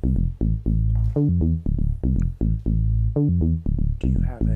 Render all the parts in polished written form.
Do you have a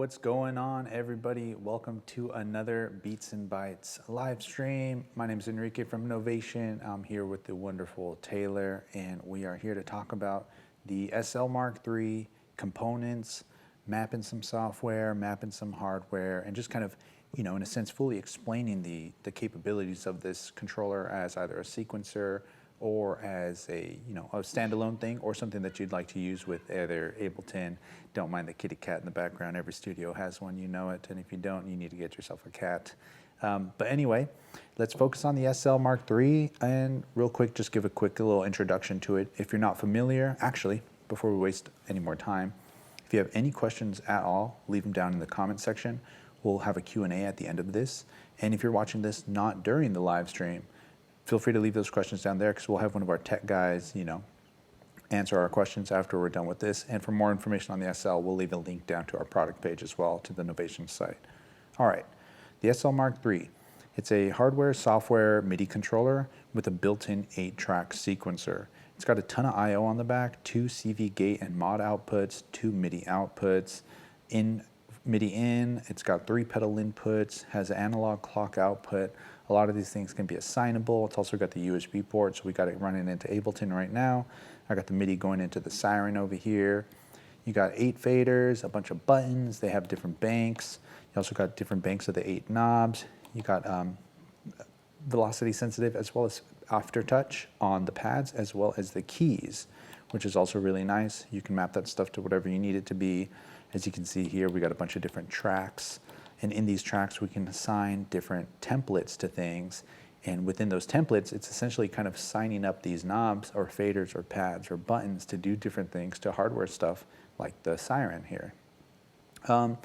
What's going on, everybody? Welcome to another Beats and Bytes live stream. My name is Enrique from Novation. I'm here with the wonderful Taylor, and we are here to talk about the SL MkIII components, mapping some software, mapping some hardware, and just kind of, in a sense, fully explaining the capabilities of this controller as either a sequencer or as a standalone thing, or something that you'd like to use with either Ableton. Don't mind the kitty cat in the background. Every studio has one, you know it, and if you don't, you need to get yourself a cat. But anyway, let's focus on the SL MkIII, and real quick, just give a quick little introduction to it. If you're not familiar, actually, before we waste any more time, if you have any questions at all, leave them down in the comment section. We'll have a Q&A at the end of this. And if you're watching this not during the live stream, feel free to leave those questions down there, because we'll have one of our tech guys, answer our questions after we're done with this. And for more information on the SL, we'll leave a link down to our product page as well, to the Novation site. All right, the SL MkIII. It's a hardware software MIDI controller with a built-in 8-track sequencer. It's got a ton of I/O on the back, 2 CV gate and mod outputs, 2 MIDI outputs, MIDI in, it's got 3 pedal inputs, has an analog clock output. A lot of these things can be assignable. It's also got the USB port, so we got it running into Ableton right now. I got the MIDI going into the siren over here. You got 8 faders, a bunch of buttons. They have different banks. You also got different banks of the 8 knobs. You got velocity sensitive as well as aftertouch on the pads, as well as the keys, which is also really nice. You can map that stuff to whatever you need it to be. As you can see here, we got a bunch of different tracks. And in these tracks, we can assign different templates to things. And within those templates, it's essentially kind of signing up these knobs or faders or pads or buttons to do different things to hardware stuff, like the siren here. And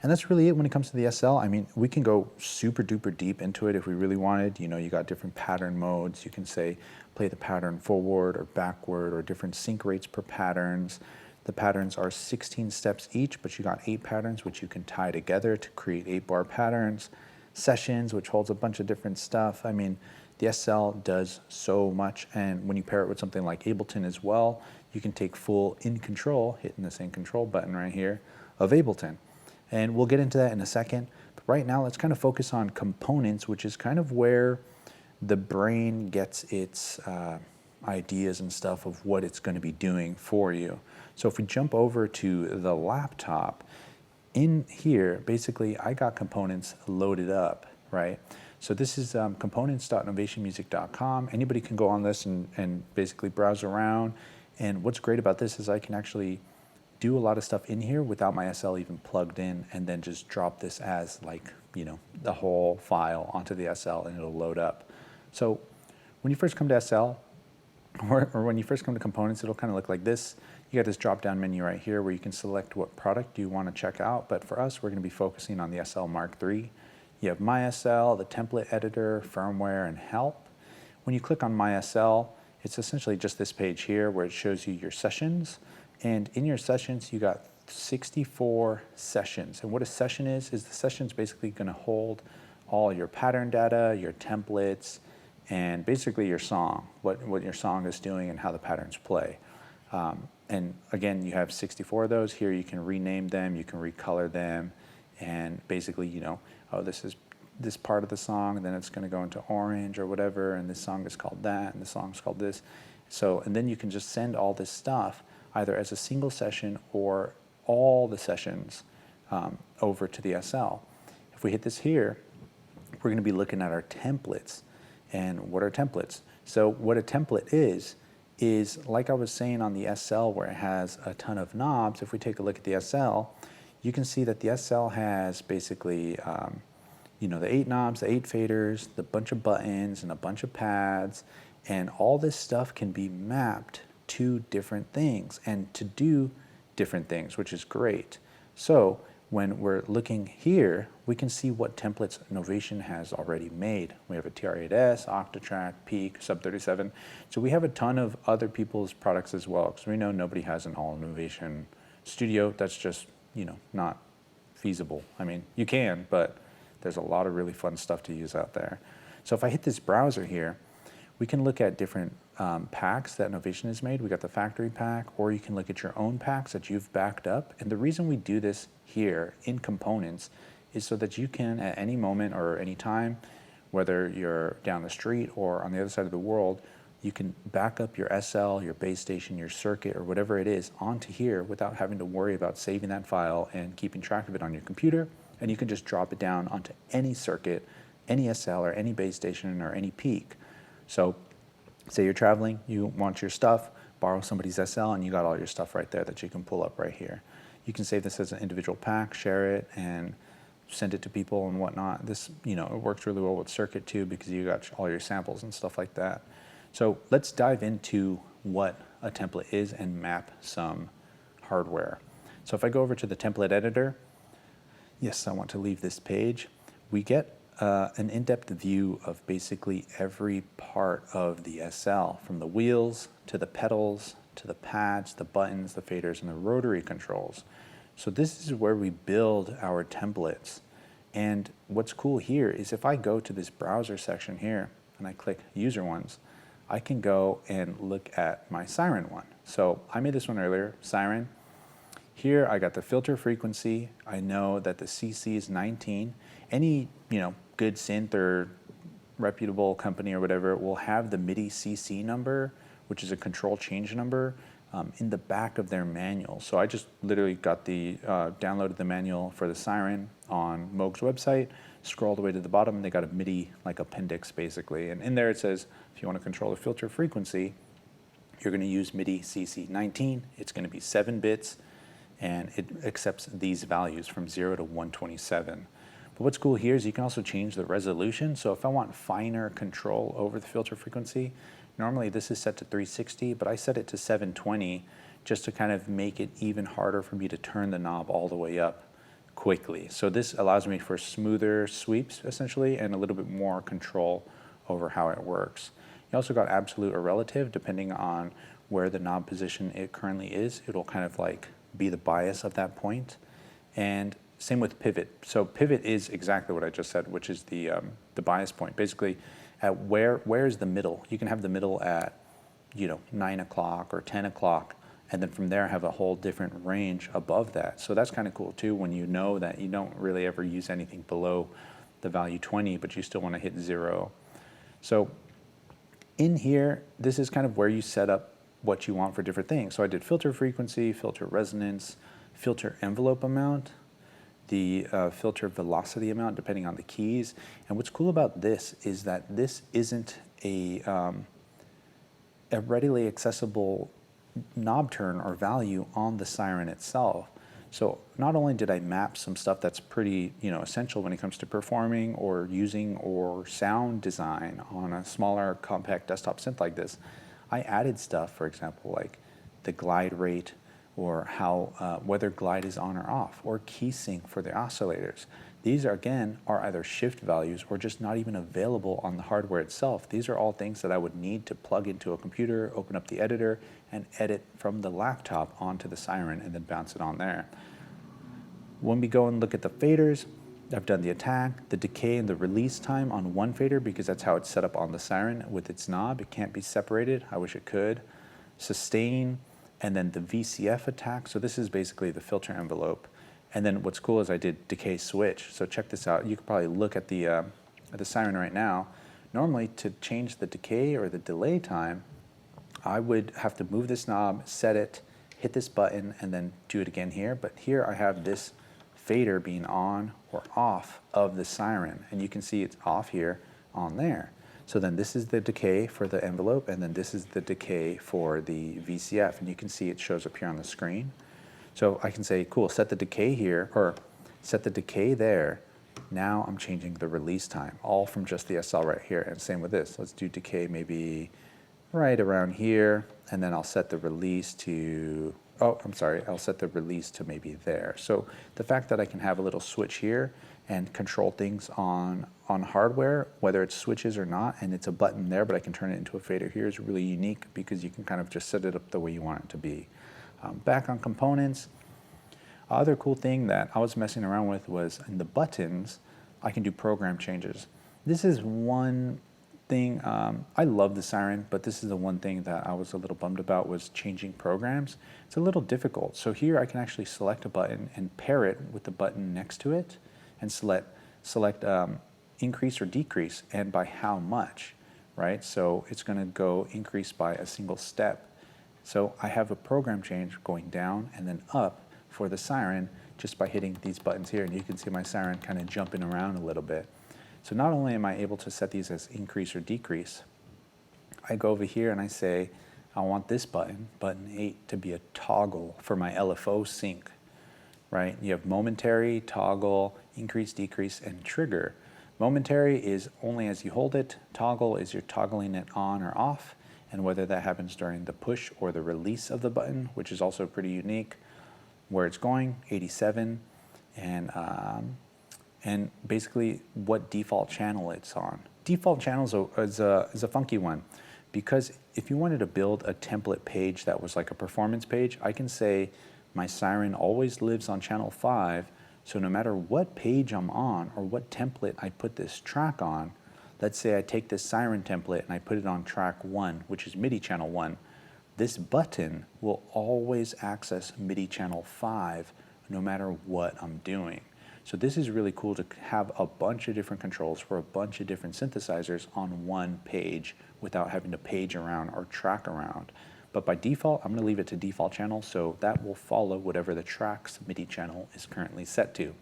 that's really it when it comes to the SL. I mean, we can go super duper deep into it if we really wanted. You got different pattern modes. You can say, play the pattern forward or backward, or different sync rates per patterns. The patterns are 16 steps each, but you got 8 patterns, which you can tie together to create 8-bar patterns. Sessions, which holds a bunch of different stuff. I mean, the SL does so much, and when you pair it with something like Ableton as well, you can take full in control, hitting the same control button right here, of Ableton. And we'll get into that in a second. But right now, let's kind of focus on components, which is kind of where the brain gets its ideas and stuff of what it's going to be doing for you. So if we jump over to the laptop, in here, basically, I got components loaded up, right? So this is components.novationmusic.com. Anybody can go on this and basically browse around. And what's great about this is I can actually do a lot of stuff in here without my SL even plugged in, and then just drop this as the whole file onto the SL, and it'll load up. So when you first come to SL, or when you first come to components, it'll kind of look like this. You got this drop-down menu right here where you can select what product you want to check out. But for us, we're going to be focusing on the SL MkIII. You have My SL, the template editor, firmware, and help. When you click on My SL, it's essentially just this page here where it shows you your sessions. And in your sessions, you got 64 sessions. And what a session is the session is basically going to hold all your pattern data, your templates, and basically your song, what your song is doing and how the patterns play. And again, you have 64 of those. Here you can rename them, you can recolor them, and basically, you know, oh, this is this part of the song, and then it's going to go into orange or whatever, and this song is called that, and this song is called this. So, and then you can just send all this stuff either as a single session or all the sessions over to the SL. If we hit this here, we're going to be looking at our templates. And what are templates? So what a template is like I was saying on the SL where it has a ton of knobs. If we take a look at the SL, you can see that the SL has basically you know, the 8 knobs, the 8 faders, the bunch of buttons and a bunch of pads, and all this stuff can be mapped to different things and to do different things, which is great. So when we're looking here, we can see what templates Novation has already made. We have a TR-8S, Octatrack, Peak, Sub 37. So we have a ton of other people's products as well, because we know nobody has an all Novation studio. That's just, you know, not feasible. I mean, you can, but there's a lot of really fun stuff to use out there. So if I hit this browser here, we can look at different packs that Novation has made. We got the factory pack, or you can look at your own packs that you've backed up. And the reason we do this here in Components is so that you can, at any moment or any time, whether you're down the street or on the other side of the world, you can back up your SL, your base station, your circuit, or whatever it is onto here without having to worry about saving that file and keeping track of it on your computer. And you can just drop it down onto any circuit, any SL, or any base station, or any peak. So say you're traveling, you want your stuff, borrow somebody's SL, and you got all your stuff right there that you can pull up right here. You can save this as an individual pack, share it, and send it to people and whatnot. This, you know, it works really well with circuit too, because you got all your samples and stuff like that. So let's dive into what a template is and map some hardware. So if I go over to the template editor, yes, I want to leave this page. We get an in-depth view of basically every part of the SL, from the wheels to the pedals to the pads, the buttons, the faders, and the rotary controls. So this is where we build our templates. And what's cool here is if I go to this browser section here and I click user ones, I can go and look at my Siren one. So I made this one earlier, Siren. Here I got the filter frequency. I know that the CC is 19. Any, you know, good synth or reputable company or whatever will have the Midi CC number, which is a control change number, in the back of their manual. So I just literally got the downloaded the manual for the Siren on Moog's website, scroll all the way to the bottom, and they got a Midi like appendix basically. And in there it says, if you want to control the filter frequency, you're going to use Midi CC 19. It's going to be 7 bits, and it accepts these values from 0 to 127. But what's cool here is you can also change the resolution. So if I want finer control over the filter frequency, normally this is set to 360, but I set it to 720 just to kind of make it even harder for me to turn the knob all the way up quickly. So this allows me for smoother sweeps essentially and a little bit more control over how it works. You also got absolute or relative depending on where the knob position it currently is. It'll kind of like be the bias of that point. And same with pivot. So pivot is exactly what I just said, which is the bias point. Basically, at where's the middle? You can have the middle at, you know, 9 o'clock or 10 o'clock, and then from there have a whole different range above that. So that's kind of cool too, when you know that you don't really ever use anything below the value 20, but you still want to hit 0. So in here, this is kind of where you set up what you want for different things. So I did filter frequency, filter resonance, filter envelope amount, the filter velocity amount depending on the keys. And what's cool about this is that this isn't a readily accessible knob turn or value on the Siren itself. So not only did I map some stuff that's pretty, you know, essential when it comes to performing or using or sound design on a smaller compact desktop synth like this, I added stuff, for example, like the glide rate, or how whether glide is on or off, or key sync for the oscillators. These are, again, are either shift values or just not even available on the hardware itself. These are all things that I would need to plug into a computer, open up the editor, and edit from the laptop onto the siren and then bounce it on there. When we go and look at the faders, I've done the attack, the decay, and the release time on one fader because that's how it's set up on the siren with its knob. It can't be separated. I wish it could. Sustain, and then the VCF attack. So this is basically the filter envelope. And then what's cool is I did decay switch. So check this out. You could probably look at the siren right now. Normally, to change the decay or the delay time, I would have to move this knob, set it, hit this button, and then do it again here. But here I have this fader being on or off of the siren. And you can see it's off here, on there. So then this is the decay for the envelope, and then this is the decay for the VCF. And you can see it shows up here on the screen. So I can say, cool, set the decay here, or set the decay there. Now I'm changing the release time, all from just the SL right here. And same with this. Let's do decay maybe right around here, and then I'll set the release to, I'll set the release to maybe there. So the fact that I can have a little switch here and control things on hardware, whether it's switches or not, and it's a button there, but I can turn it into a fader here, is really unique because you can kind of just set it up the way you want it to be. Back on components, other cool thing that I was messing around with was in the buttons, I can do program changes. This is one thing, I love the siren, but this is the one thing that I was a little bummed about was changing programs. It's a little difficult. So here I can actually select a button and pair it with the button next to it and select increase or decrease and by how much, right? So it's gonna go increase by a single step. So I have a program change going down and then up for the siren just by hitting these buttons here. And you can see my siren kind of jumping around a little bit. So not only am I able to set these as increase or decrease, I go over here and I say, I want this button, button 8, to be a toggle for my LFO sync, right? You have momentary, toggle, increase, decrease, and trigger. Momentary is only as you hold it. Toggle is you're toggling it on or off, and whether that happens during the push or the release of the button, which is also pretty unique. Where it's going, 87, and basically what default channel it's on. Default channel is a funky one, because if you wanted to build a template page that was like a performance page, I can say my siren always lives on channel 5, so no matter what page I'm on or what template I put this track on, let's say I take this siren template and I put it on track 1, which is MIDI channel 1, this button will always access MIDI channel 5 no matter what I'm doing. So this is really cool to have a bunch of different controls for a bunch of different synthesizers on one page without having to page around or track around. But by default, I'm going to leave it to default channel, so that will follow whatever the track's MIDI channel is currently set to.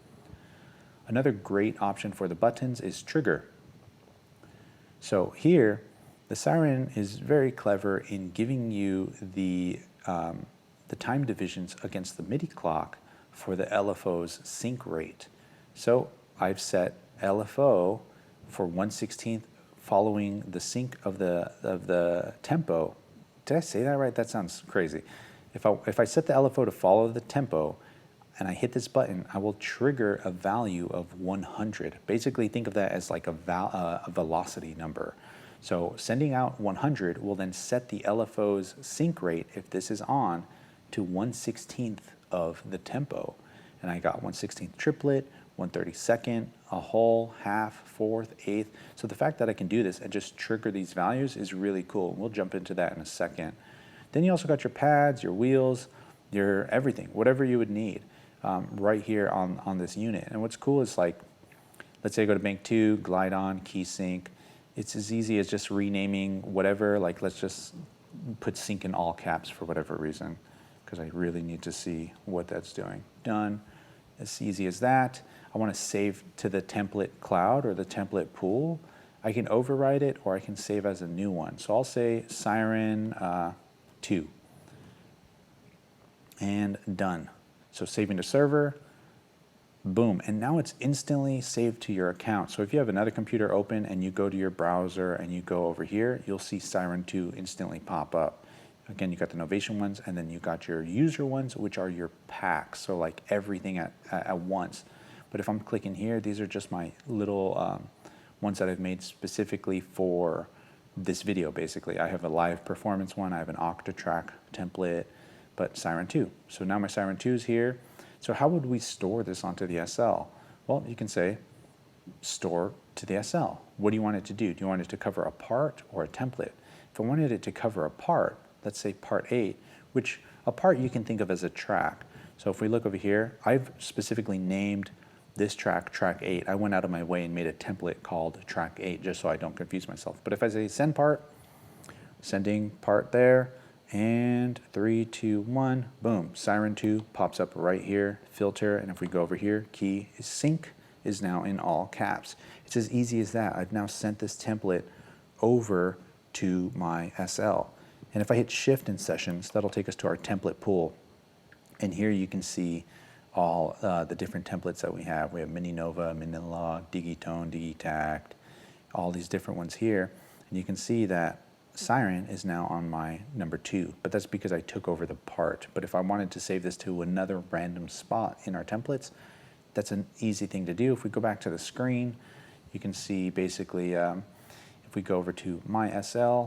Another great option for the buttons is trigger. So here, the siren is very clever in giving you the time divisions against the MIDI clock for the LFO's sync rate. So I've set LFO for 1/16 following the sync of the tempo. Did I say that right? That sounds crazy. If I set the LFO to follow the tempo and I hit this button, I will trigger a value of 100. Basically, think of that as like a velocity number. So sending out 100 will then set the LFO's sync rate, if this is on, to 1/16 of the tempo. And I got 1/16 triplet, 1/32, a whole, half, fourth, eighth. So the fact that I can do this and just trigger these values is really cool. We'll jump into that in a second. Then you also got your pads, your wheels, your everything, whatever you would need right here on this unit. And what's cool is, like, let's say I go to Bank 2, glide on, key sync. It's as easy as just renaming whatever, like let's just put sync in all caps for whatever reason, because I really need to see what that's doing. Done. As easy as that. I want to save to the template cloud or the template pool. I can override it or I can save as a new one. So I'll say siren 2 and done. So saving to server, boom, and now it's instantly saved to your account. So if you have another computer open and you go to your browser and you go over here, you'll see siren 2 instantly pop up. Again, you got the Novation ones, and then you got your user ones, which are your packs, so like everything at once. But if I'm clicking here, these are just my little ones that I've made specifically for this video, basically. I have a live performance one, I have an Octatrack template, but Siren 2. So now my Siren 2 is here. So how would we store this onto the SL? Well, you can say store to the SL. What do you want it to do? Do you want it to cover a part or a template? If I wanted it to cover a part, let's say part 8, which a part you can think of as a track. So if we look over here, I've specifically named this track, track 8. I went out of my way and made a template called track 8 just so I don't confuse myself. But if I say send part, sending part there, and 3, 2, 1, boom, Siren 2 pops up right here, filter, and if we go over here, key is sync is now in all caps. It's as easy as that. I've now sent this template over to my SL. And if I hit shift in sessions, that'll take us to our template pool. And here you can see all the different templates that we have. We have Mini Nova, Manila, Digitone, Digitact, all these different ones here. And you can see that Siren is now on my number 2, but that's because I took over the part. But if I wanted to save this to another random spot in our templates, that's an easy thing to do. If we go back to the screen, you can see basically, if we go over to My SL,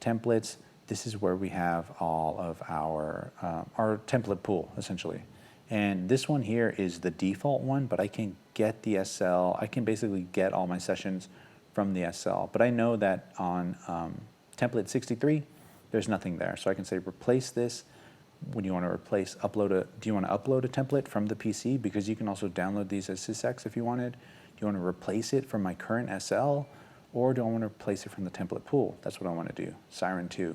Templates, this is where we have all of our template pool, essentially. And this one here is the default one, but I can get the SL, I can basically get all my sessions from the SL. But I know that on template 63, there's nothing there. So I can say replace this. When you want to replace, do you want to upload a template from the PC? Because you can also download these as sysx if you wanted. Do you want to replace it from my current SL? Or do I want to replace it from the template pool? That's what I want to do, Siren 2.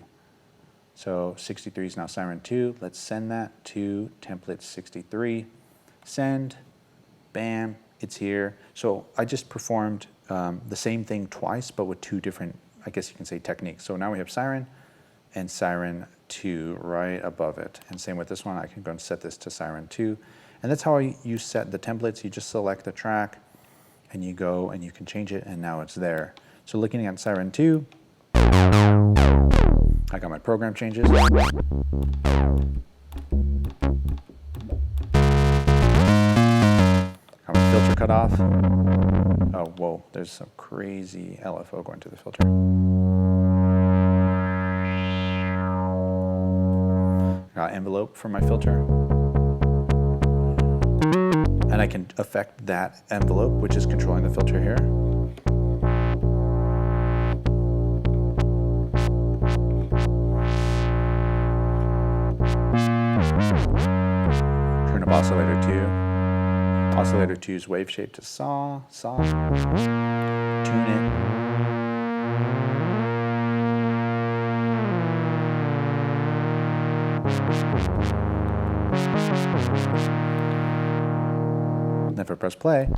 So 63 is now Siren 2. Let's send that to template 63. Send, bam, it's here. So I just performed the same thing twice, but with 2 different, I guess you can say, techniques. So now we have Siren and Siren 2 right above it. And same with this one, I can go and set this to Siren 2. And that's how you set the templates. You just select the track and you go and you can change it and now it's there. So looking at Siren 2, I got my program changes. Got my filter cut off. Oh, whoa, there's some crazy LFO going to the filter. Got envelope for my filter. And I can affect that envelope, which is controlling the filter here. Turn up oscillator 2. Oscillator 2's wave shape to saw. Tune it. And if I press play,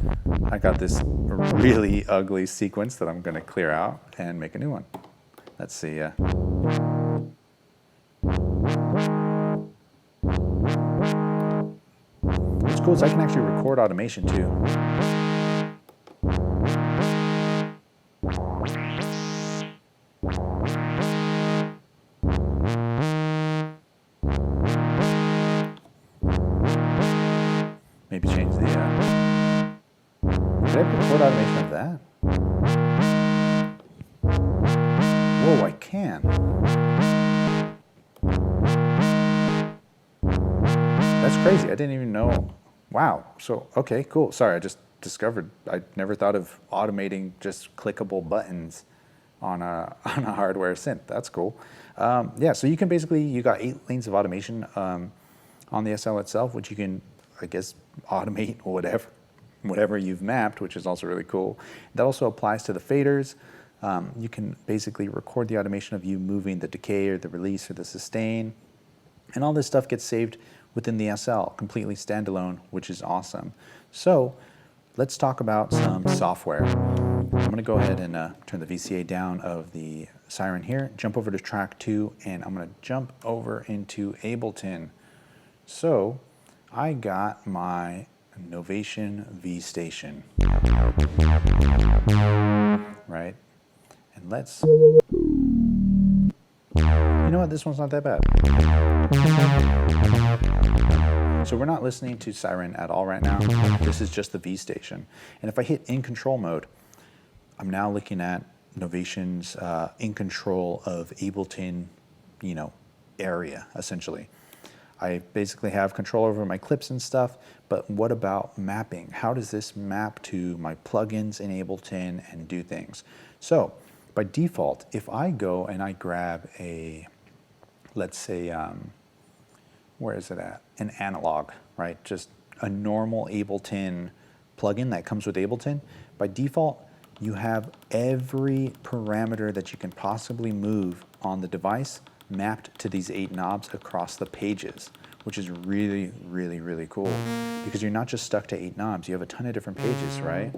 I got this really ugly sequence that I'm going to clear out and make a new one. Let's see. What's cool is I can actually record automation too. Maybe change the, did I record automation of that? Whoa, I can. That's crazy, I didn't even know. Wow, so, okay, cool. Sorry, I just discovered, I never thought of automating just clickable buttons on a hardware synth. That's cool. Yeah, so you can basically, you got 8 lanes of automation on the SL itself, which you can, I guess, automate whatever you've mapped, which is also really cool. That also applies to the faders. You can basically record the automation of you moving the decay or the release or the sustain. And all this stuff gets saved within the SL, completely standalone, which is awesome. So let's talk about some software. I'm gonna go ahead and turn the VCA down of the Siren here, jump over to track 2, and I'm gonna jump over into Ableton. So I got my Novation V Station, right? And let's, you know what, this one's not that bad. So we're not listening to Siren at all right now. This is just the V station. And if I hit in control mode, I'm now looking at Novation's in control of Ableton, area, essentially. I basically have control over my clips and stuff, but what about mapping? How does this map to my plugins in Ableton and do things? So by default, if I go and I grab a, let's say, where is it at? An analog, right? Just a normal Ableton plugin that comes with Ableton. By default, you have every parameter that you can possibly move on the device mapped to these 8 knobs across the pages, which is really, really, really cool because you're not just stuck to 8 knobs, you have a ton of different pages, right?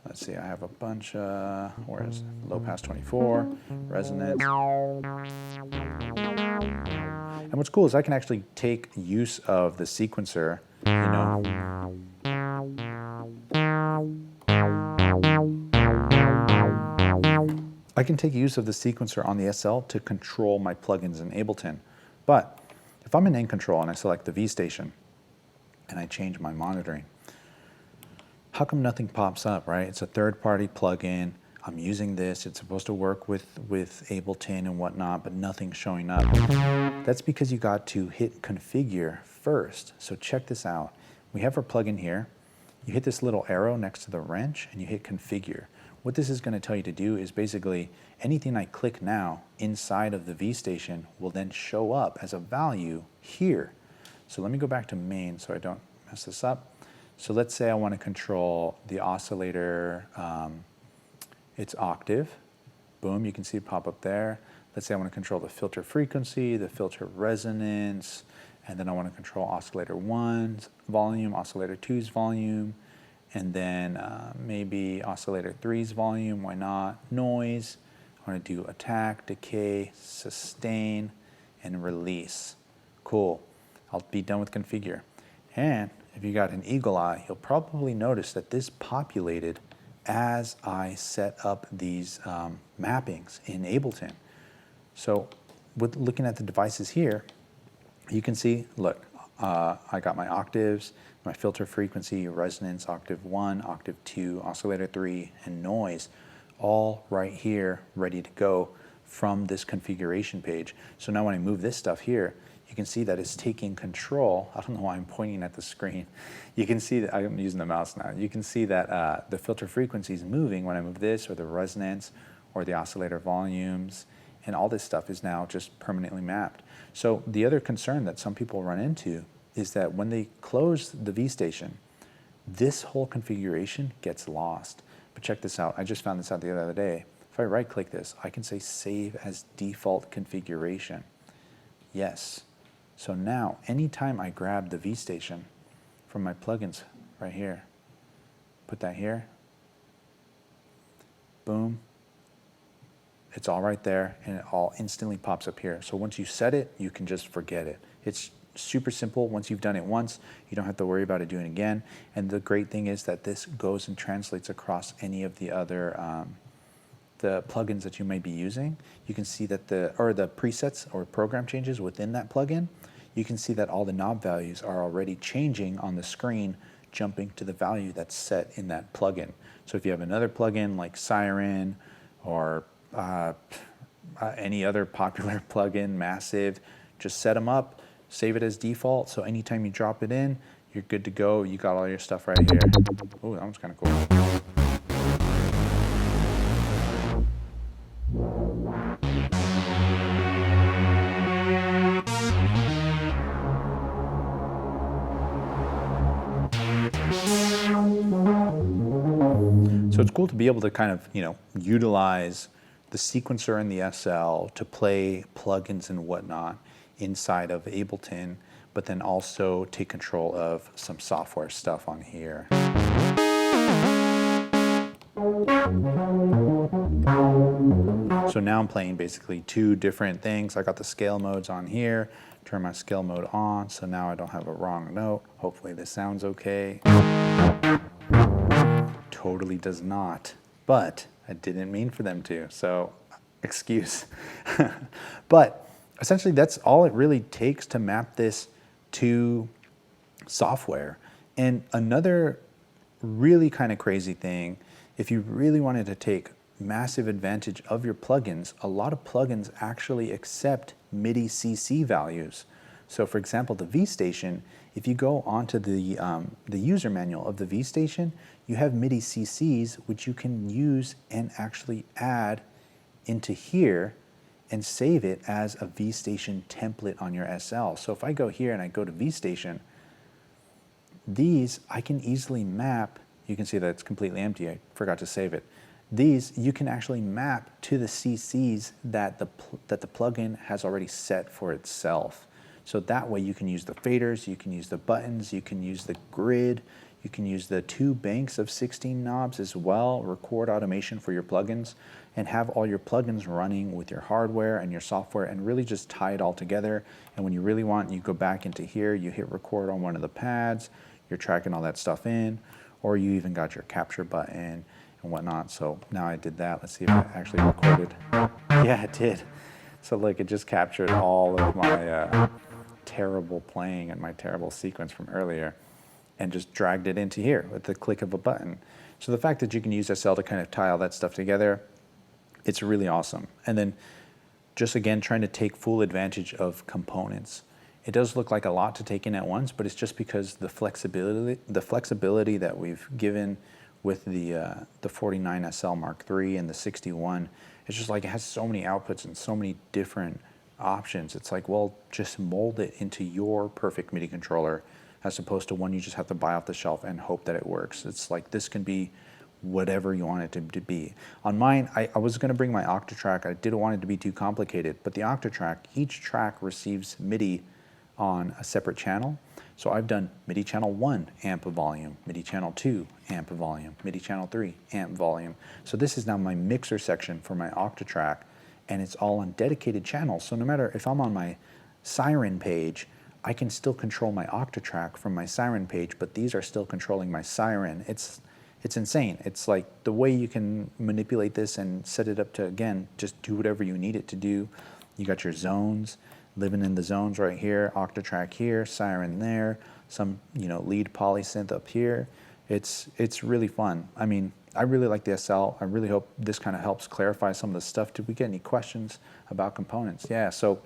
Let's see, I have a bunch, where is it? Low pass 24, resonance. And what's cool is I can actually take use of the sequencer, I can take use of the sequencer on the SL to control my plugins in Ableton. But if I'm in control and I select the V station and I change my monitoring, how come nothing pops up, right? It's a third-party plugin. I'm using this. It's supposed to work with Ableton and whatnot, but nothing's showing up. That's because you got to hit configure first. So check this out. We have our plugin here. You hit this little arrow next to the wrench and you hit configure. What this is going to tell you to do is basically anything I click now inside of the V station will then show up as a value here. So let me go back to main so I don't mess this up. So let's say I want to control the oscillator, its octave. Boom, you can see it pop up there. Let's say I want to control the filter frequency, the filter resonance, and then I want to control oscillator 1's volume, oscillator 2's volume, and then maybe oscillator 3's volume, why not? Noise, I want to do attack, decay, sustain, and release. Cool, I'll be done with configure. And if you got an eagle eye, you'll probably notice that this populated as I set up these mappings in Ableton. So with looking at the devices here, you can see, look, I got my octaves, my filter frequency, resonance, octave 1, octave 2, oscillator 3, and noise, all right here, ready to go from this configuration page. So now when I move this stuff here, you can see that it's taking control. I don't know why I'm pointing at the screen. You can see that I'm using the mouse now. You can see that the filter frequency is moving when I move this, or the resonance, or the oscillator volumes, and all this stuff is now just permanently mapped. So the other concern that some people run into is that when they close the V station, this whole configuration gets lost. But check this out. I just found this out the other day. If I right click this, I can say save as default configuration. Yes. So now, anytime I grab the V station from my plugins right here, put that here, boom, it's all right there, and it all instantly pops up here. So once you set it, you can just forget it. It's super simple. Once you've done it once, you don't have to worry about it doing it again. And the great thing is that this goes and translates across any of the other the plugins that you may be using. You can see that the presets or program changes within that plugin, you can see that all the knob values are already changing on the screen, jumping to the value that's set in that plugin. So if you have another plugin like Siren or any other popular plugin, Massive, just set them up, save it as default, so anytime you drop it in, you're good to go. You got all your stuff right here. Oh, that one's kind of cool. So it's cool to be able to kind of, utilize the sequencer and the SL to play plugins and whatnot inside of Ableton, but then also take control of some software stuff on here. So now I'm playing basically two different things. I got the scale modes on here, turn my scale mode on, so now I don't have a wrong note. Hopefully this sounds okay. Totally does not, but I didn't mean for them to, so excuse. But essentially that's all it really takes to map this to software. And another really kind of crazy thing, if you really wanted to take massive advantage of your plugins, a lot of plugins actually accept MIDI CC values. So for example, the vStation, if you go onto the user manual of the vStation, you have MIDI CCs, which you can use and actually add into here and save it as a vStation template on your SL. So if I go here and I go to vStation, these I can easily map. You can see that it's completely empty. I forgot to save it. These you can actually map to the CCs that the plugin has already set for itself. So that way you can use the faders, you can use the buttons, you can use the grid, you can use the 2 banks of 16 knobs as well, record automation for your plugins, and have all your plugins running with your hardware and your software and really just tie it all together. And when you really want, you go back into here, you hit record on one of the pads, you're tracking all that stuff in, or you even got your capture button and whatnot. So now I did that. Let's see if it actually recorded. Yeah, it did. So look, it just captured all of my terrible playing and my terrible sequence from earlier and just dragged it into here with the click of a button. So the fact that you can use SL to kind of tie all that stuff together, it's really awesome. And then just again, trying to take full advantage of components. It does look like a lot to take in at once, but it's just because the flexibility that we've given with the 49 SL Mark III and the 61, it's just like it has so many outputs and so many different options. It's like, well, just mold it into your perfect MIDI controller as opposed to one you just have to buy off the shelf and hope that it works. It's like this can be whatever you want it to be. On mine, I was going to bring my Octatrack. I didn't want it to be too complicated, but the Octatrack, each track receives MIDI on a separate channel. So I've done MIDI channel 1, amp volume, MIDI channel 2, amp volume, MIDI channel 3, amp volume. So this is now my mixer section for my Octatrack, and it's all on dedicated channels. So no matter if I'm on my Siren page, I can still control my Octatrack from my Siren page, but these are still controlling my Siren. It's insane. It's like the way you can manipulate this and set it up to, again, just do whatever you need it to do. You got your zones, living in the zones right here, Octatrack here, Siren there, some lead polysynth up here. It's really fun. I mean, I really like the SL. I really hope this kind of helps clarify some of the stuff. Did we get any questions about components? Yeah, so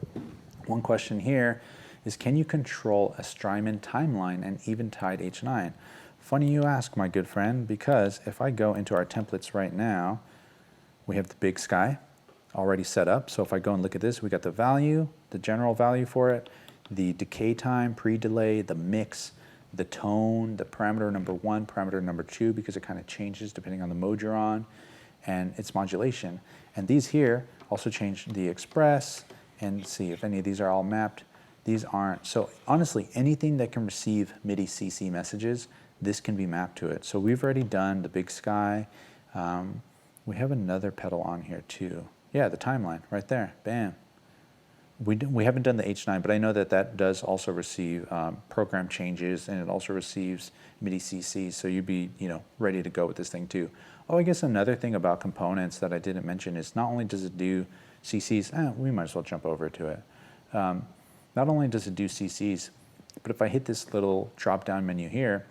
one question here is, can you control a Strymon timeline and Eventide H9? Funny you ask, my good friend, because if I go into our templates right now, we have the big sky already set up. So if I go and look at this, we got the value, the general value for it, the decay time, pre-delay, the mix, the tone, the parameter number 1, parameter number 2, because it kind of changes depending on the mode you're on, and its modulation. And these here also change the express, and see if any of these are all mapped. These aren't. So honestly, anything that can receive MIDI CC messages, this can be mapped to it. So we've already done the big sky. We have another pedal on here too. Yeah, the timeline right there, bam. We haven't done the H9, but I know that does also receive program changes, and it also receives MIDI CC, so you'd be ready to go with this thing too. Oh, I guess another thing about components that I didn't mention is not only does it do CCs, we might as well jump over to it. Not only does it do CCs, but if I hit this little drop-down menu here,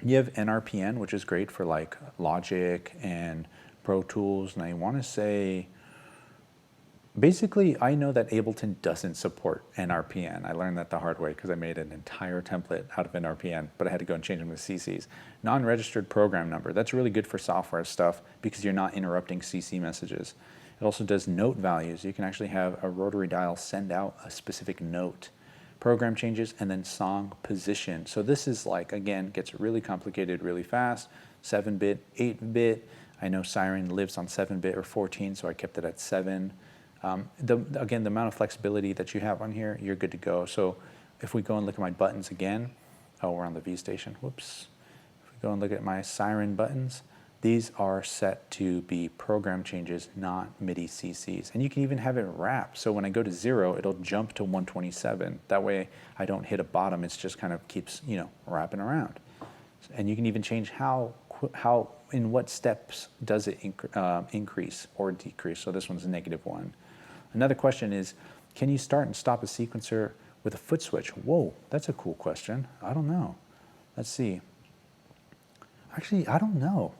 you have NRPN, which is great for like Logic and Pro Tools, and I want to say, basically, I know that Ableton doesn't support NRPN. I learned that the hard way because I made an entire template out of NRPN, but I had to go and change them to CCs. Non-registered program number. That's really good for software stuff because you're not interrupting CC messages. It also does note values. You can actually have a rotary dial send out a specific note. Program changes, and then song position. So this is like, again, gets really complicated really fast. 7-bit, 8-bit. I know Siren lives on 7-bit or 14, so I kept it at 7. Again, the amount of flexibility that you have on here, you're good to go. So if we go and look at my buttons again, oh, we're on the vStation, whoops. If we go and look at my Siren buttons, these are set to be program changes, not MIDI CCs. And you can even have it wrap. So when I go to 0, it'll jump to 127. That way I don't hit a bottom. It's just kind of keeps, wrapping around. And you can even change in what steps does it increase or decrease. So this one's -1. Another question is, Can you start and stop a sequencer with a foot switch? Whoa, that's a cool question. I don't know. Let's see. Actually, I don't know.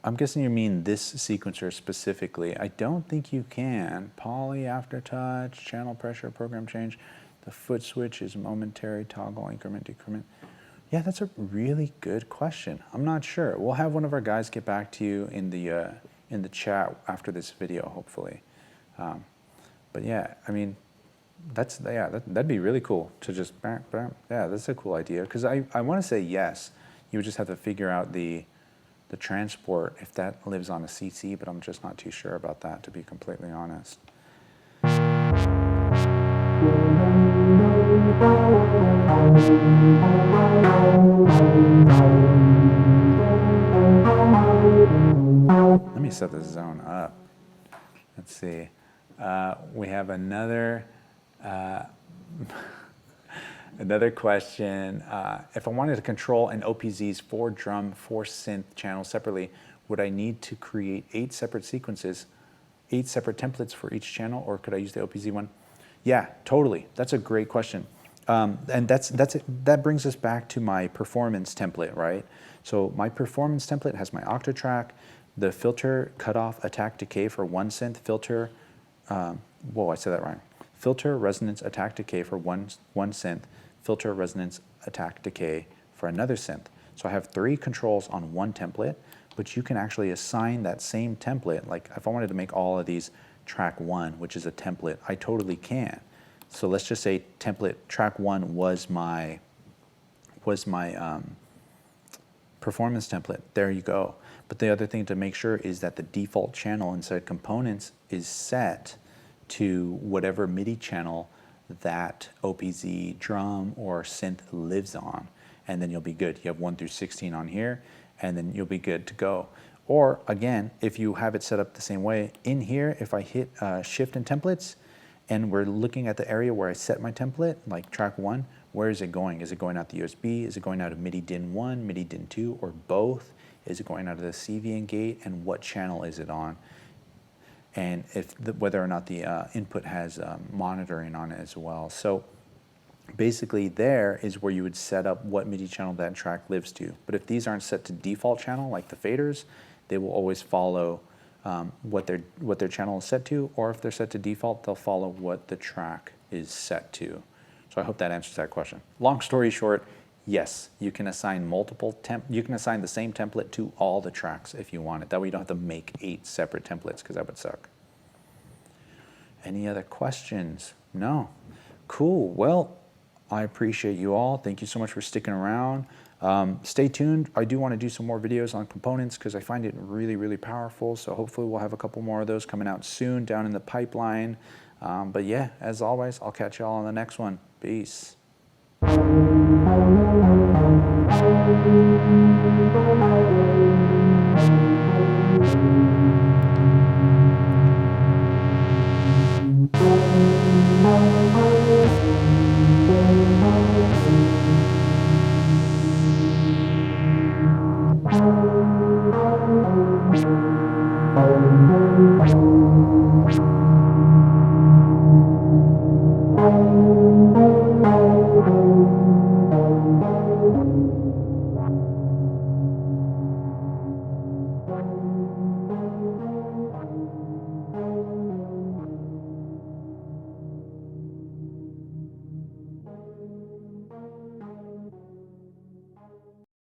I'm guessing you mean this sequencer specifically. I don't think you can. Poly, aftertouch, channel pressure, program change. The foot switch is momentary, toggle, increment, decrement. Yeah, that's a really good question. I'm not sure. We'll have one of our guys get back to you in the chat after this video, hopefully. But yeah, I mean, that'd be really cool to just, yeah, that's a cool idea. Because I want to say yes. You would just have to figure out the transport if that lives on a CC, but I'm just not too sure about that, to be completely honest. Let me set this zone up. Let's see. We have another another question. If I wanted to control an OPZ's 4 drum, 4 synth channels separately, would I need to create 8 separate sequences, 8 separate templates for each channel, or could I use the OPZ one? Yeah, totally. That's a great question. And that brings us back to my performance template, right? So my performance template has my octatrack, the filter, cutoff, attack, decay for 1 synth, filter, whoa, I said that wrong. Filter, resonance, attack, decay for one synth, filter, resonance, attack, decay for another synth. So I have 3 controls on one template, but you can actually assign that same template. Like if I wanted to make all of these track 1, which is a template, I totally can. So let's just say template track 1 was my performance template. There you go. But the other thing to make sure is that the default channel inside components is set to whatever MIDI channel that OPZ drum or synth lives on, and then you'll be good. You have 1 through 16 on here, and then you'll be good to go. Or again, if you have it set up the same way, in here, if I hit shift and templates, and we're looking at the area where I set my template, like track 1, where is it going? Is it going out the USB? Is it going out of MIDI DIN 1, MIDI DIN 2, or both? Is it going out of the CVN gate, and what channel is it on? And if whether or not the input has monitoring on it as well. So basically there is where you would set up what MIDI channel that track lives to. But if these aren't set to default channel, like the faders, they will always follow what their channel is set to, or if they're set to default, they'll follow what the track is set to. So I hope that answers that question. Long story short, yes, you can assign you can assign the same template to all the tracks if you want it. That way you don't have to make 8 separate templates, because that would suck. Any other questions? No. Cool. Well, I appreciate you all. Thank you so much for sticking around. Stay tuned. I do want to do some more videos on components because I find it really, really powerful. So hopefully we'll have a couple more of those coming out soon down in the pipeline. But yeah, as always, I'll catch y'all on the next one. Peace.